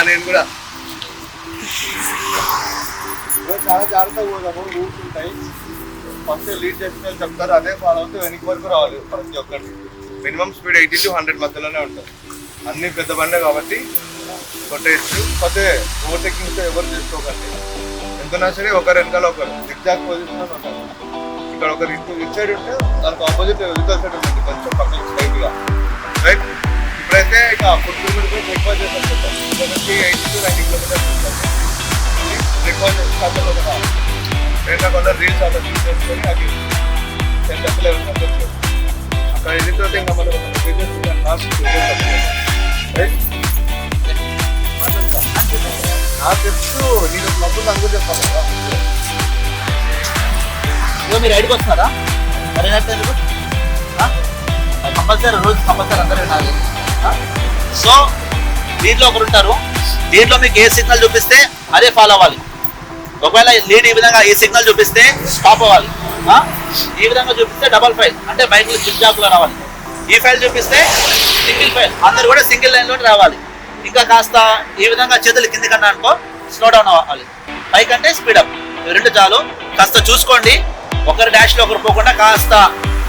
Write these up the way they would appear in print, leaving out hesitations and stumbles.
నేను కూడా చాలా జాగ్రత్తగా పోదాము. రూట్స్ ఉంటాయి, ఫస్ట్ లీడ్ చేసిన చెప్తారు, అదే ఫాలో అవుతూ వెనక్కి వరకు రావాలి. ప్రతి ఒక్కటి మినిమం స్పీడ్ 80 to 100 మధ్యలోనే ఉంటుంది. అన్ని పెద్ద బండే కాబట్టి కొట్టేయచ్చు. పోతే ఓవర్టేకింగ్తో ఎవరు చేసుకోకండి. ఎంతనా సరే ఒకరు వెనకాల ఒకరు ఎగ్జాక్ట్ పొజిషన్ ఉంటారు. ఇక్కడ ఒకరు ఇటు సైడ్ ఉంటే దానికి ఆపోజిట్ యువతల సైడ్ ఉంటుంది, కొంచెం పక్కన స్ట్రైట్గా రైట్. ఇప్పుడైతే ఇక ఫుడ్ కిలోమీటర్స్ బ్రేక్ఫాస్ట్ చేస్తాం. ఇక్కడ నుంచి 80 to 90 కిలోమీటర్స్ ఉంటుంది. బ్రేక్ఫాస్ట్ చేసి రెండకుండా రీల్స్ అక్కడ చూసేసుకొని అది 10-11 గంటలు అక్కడ వెళ్ళిన తర్వాత ఇంకా మనం నాకు తెలుసు. నేను నవ్వులు అందరూ చెప్పాను కదా. మీరు ఐడికి వస్తున్నారా? మరి కంపల్సరీ రోజు కంపల్సరీ అందరూ వినాలి. సో దీంట్లో ఒకరు ఉంటారు, దీంట్లో మీకు ఏ సిగ్నల్ చూపిస్తే అదే ఫాలో అవ్వాలి. ఒకవేళ లీడ్ ఈ విధంగా ఈ సిగ్నల్ చూపిస్తే స్టాప్ అవ్వాలి. ఈ విధంగా చూపిస్తే డబల్ ఫైల్ అంటే బైక్ జిగ్జాగ్లో రావాలి. ఈ ఫైల్ చూపిస్తే సింగిల్ ఫైల్, అందరు కూడా సింగిల్ లైన్లో రావాలి. ఇంకా కాస్త ఈ విధంగా చేతులు కింది కన్నా అనుకో స్లో డౌన్ అవ్వాలి. బైక్ అంటే స్పీడప్, రెండు చాలు. కాస్త చూసుకోండి, ఒకరి డాష్లో ఒకరు పోకుండా కాస్త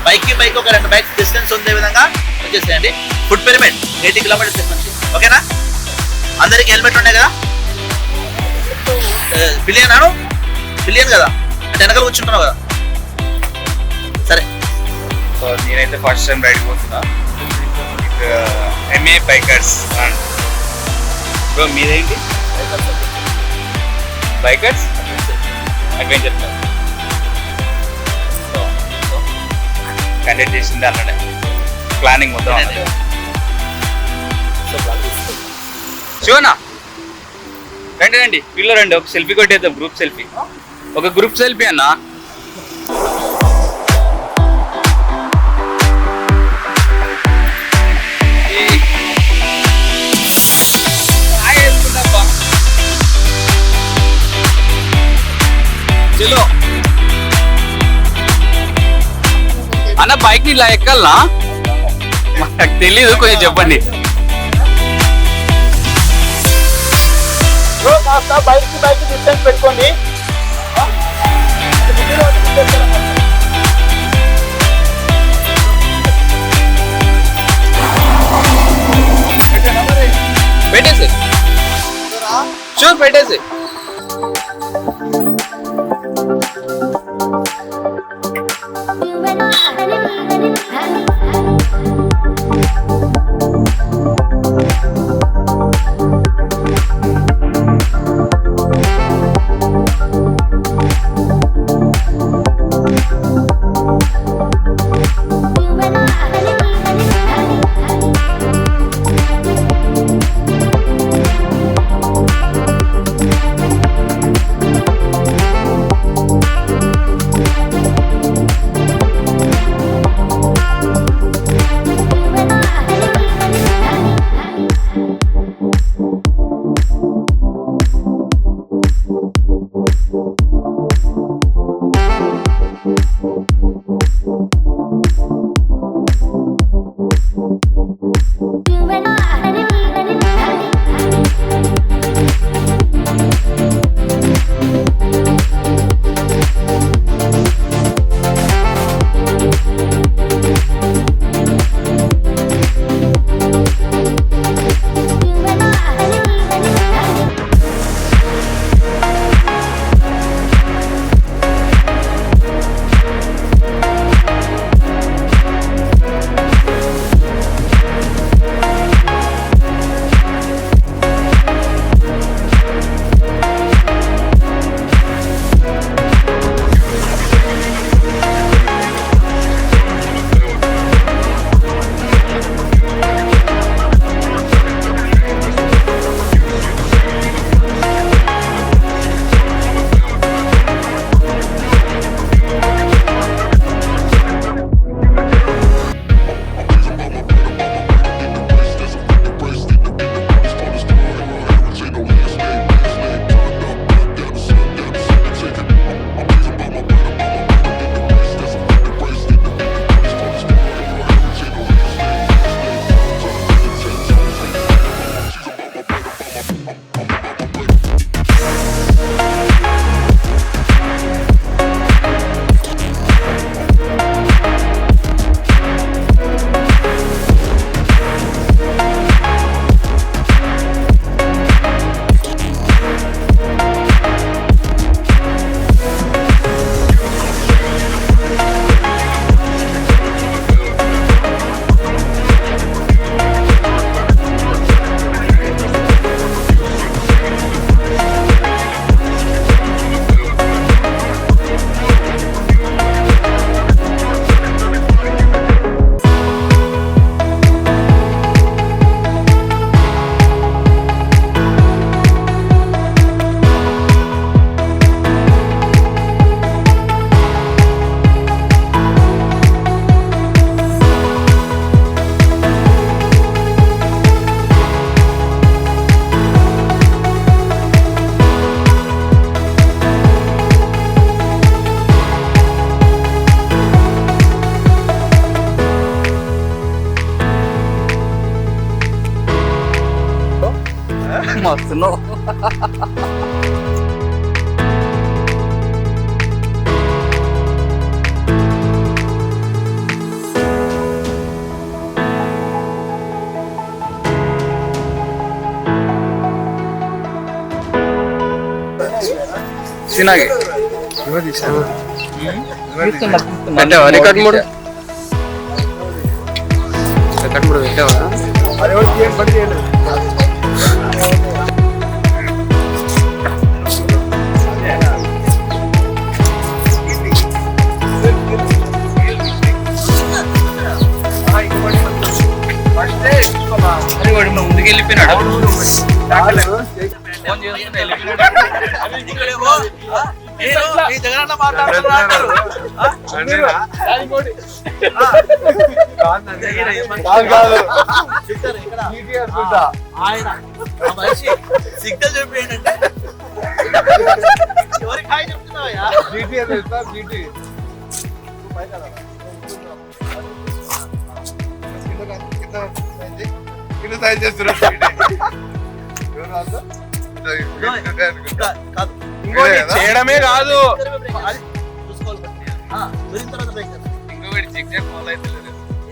బైక్కి బైక్ ఒక 2 బైక్స్ డిస్టెన్స్ ఉండే విధంగా వచ్చేసేయండి. ఫుట్ పెరిమిట్ 80 కిలోమీటర్స్ నుంచి. ఓకేనా? అందరికి హెల్మెట్ ఉన్నాయి కదా? పిలియన్ కదా అంటే వెనకాల కూర్చుంటున్నావు కదా. సరే, సో నేనైతే ఫస్ట్ టైం రైడ్ పోతున్నా. MA bikers bro. మీదేంటి? బైకర్స్ అడ్వెంచర్ కండక్ట్ చేసింది అన్ననే ప్లానింగ్ మొత్తం. శివనా రండి రండి, వీళ్ళు రండి, ఒక సెల్ఫీ కొట్టేద్దాం. గ్రూప్ సెల్ఫీ, ఒక గ్రూప్ సెల్ఫీ అన్న. చలో అన్న, బైక్ ని ఇలా ఎక్కాలనా? నాకు తెలీదు, కొంచెం చెప్పండి. బైక్ కి బైక్ డిస్టెన్స్ పెట్టుకోండి. పెట్టేసి షూర్ పెట్టేసి. మస్తున్నావు. చిన్నగా పెట్టావా రికార్డ్ మూడు పెట్టావా? ముందుకు వెళ్ళిపోయినాడు. సిగ్నల్ చెప్పి ఏంటంటే ఎవరికి హాయ్ చెప్తున్నావా? చేయడమే కాదు ఇంకొకటి చెక్ చెక్ ఫాలో అవుతలేదు.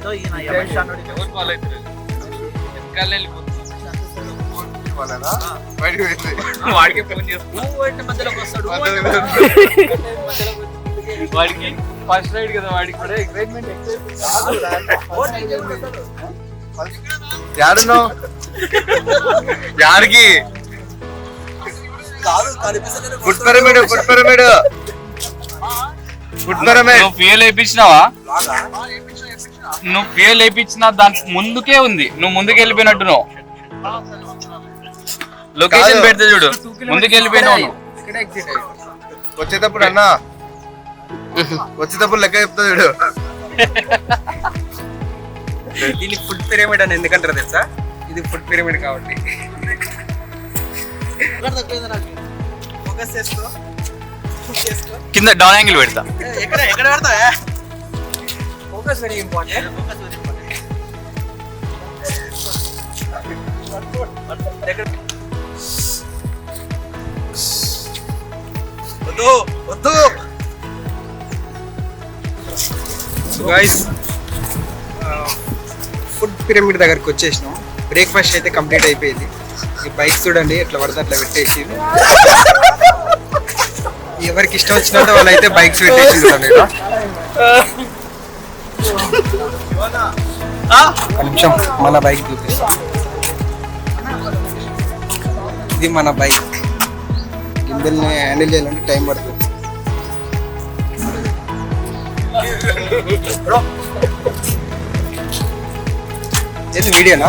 ఎవరు ఫాలో అవుతలేదు? వెనకాల వాడికి ఫోన్ చేస్తున్నావు. వాడికి ఫస్ట్ రైడ్ కదా, వాడికి కూడా ఎక్సైట్మెంట్. యాడున్నావు? యాడికి? ఫుడ్ పిరమిడ్ నువ్వు ఫ్యూయల్ వేయించినావా? నువ్వు ఫ్యూయల్ వేయించిన దాని ముందుకే ఉంది. నువ్వు ముందుకు వెళ్ళిపోయినట్టు. నువ్వు లొకేషన్ పెడితే చూడు, ముందుకు వెళ్ళిపోయినావు. వచ్చేటప్పుడు అన్నా, వచ్చేటప్పుడు లెక్క చెప్తా చూడు. దీన్ని ఫుడ్ పిరమిడ్ అని ఎందుకంటారు తెలుసా? ఇది ఫుడ్ పిరమిడ్ కాబట్టి. కింద డౌన్ యాంగిల్ పెడతా. ఎక్కడ పెడతా? Focus very important. వద్దు గైస్, ఫుడ్ పిరమిడ్ దగ్గరికి వచ్చేసినాం. బ్రేక్ఫాస్ట్ అయితే కంప్లీట్ అయిపోయింది. ఈ బైక్ చూడండి ఎట్లా పడితే అట్లా పెట్టేసి, ఎవరికి ఇష్టం వచ్చినట్టు వాళ్ళైతే బైక్స్ పెట్టేసి. ఒక నిమిషం మన బైక్ చూపిస్తాం. ఇది మన బైక్. గింబెల్ని హ్యాండిల్ చేయాలంటే టైం పడుతుంది. ఏంది వీడియోనా?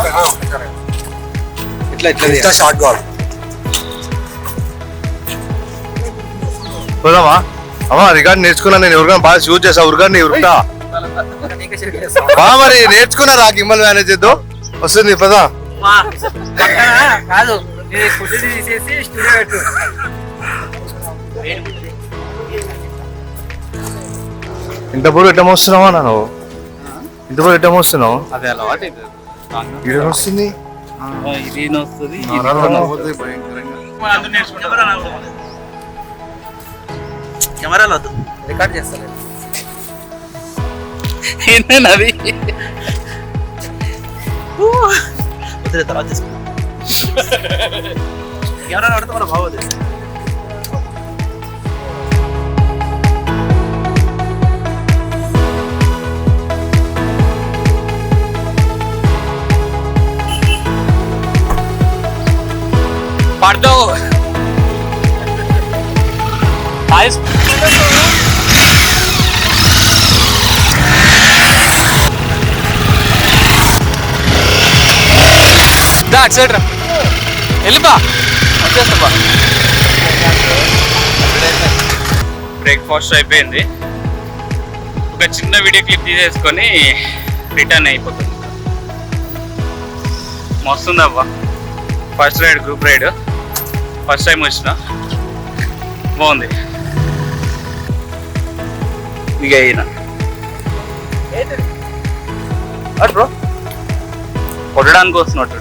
ఇట్లా షార్ట్ కావాలి. పోదామా? అమ్మా రికార్డ్ నేర్చుకున్నా నేను. ఎవరికైనా బాగా షూట్ చేసా ఉరికాడిని ఉరుకుతా. మరి నేర్చుకున్నారా? గిమ్మల్ మేనేజ్ చేద్దాం వస్తుంది. పదా కాదు, ఫుడ్ తీసేసి స్టూడియో పెట్టు. ఇంత పూర్వం ఎట్లా మోస్తున్నావా నువ్వు? ఇంత పూర్వం ఎట్లా మోస్తున్నావు? అదే అలవాటు ఇది వస్తుంది. ఇది వస్తుంది. కెమెరాలో వద్దు, రికార్డ్ చేస్తాను. ఏంటది? వద్దులే, తర్వాత తీసుకుంటాం. కెమెరా పడితే మన బాగోదు. పడతావు. ఎక్సెట్రా వెళ్ళిపా, వచ్చేస్తా. బ్రేక్ఫాస్ట్ అయిపోయింది. ఒక చిన్న వీడియో క్లిప్ తీసేసుకొని రిటర్న్ అయిపోతుంది. మస్తుందబ్బా. First ride, group ride, first time వచ్చిన, బాగుంది. ఇక అయినా బ్రో కొట్టడానికి వస్తున్నట్టు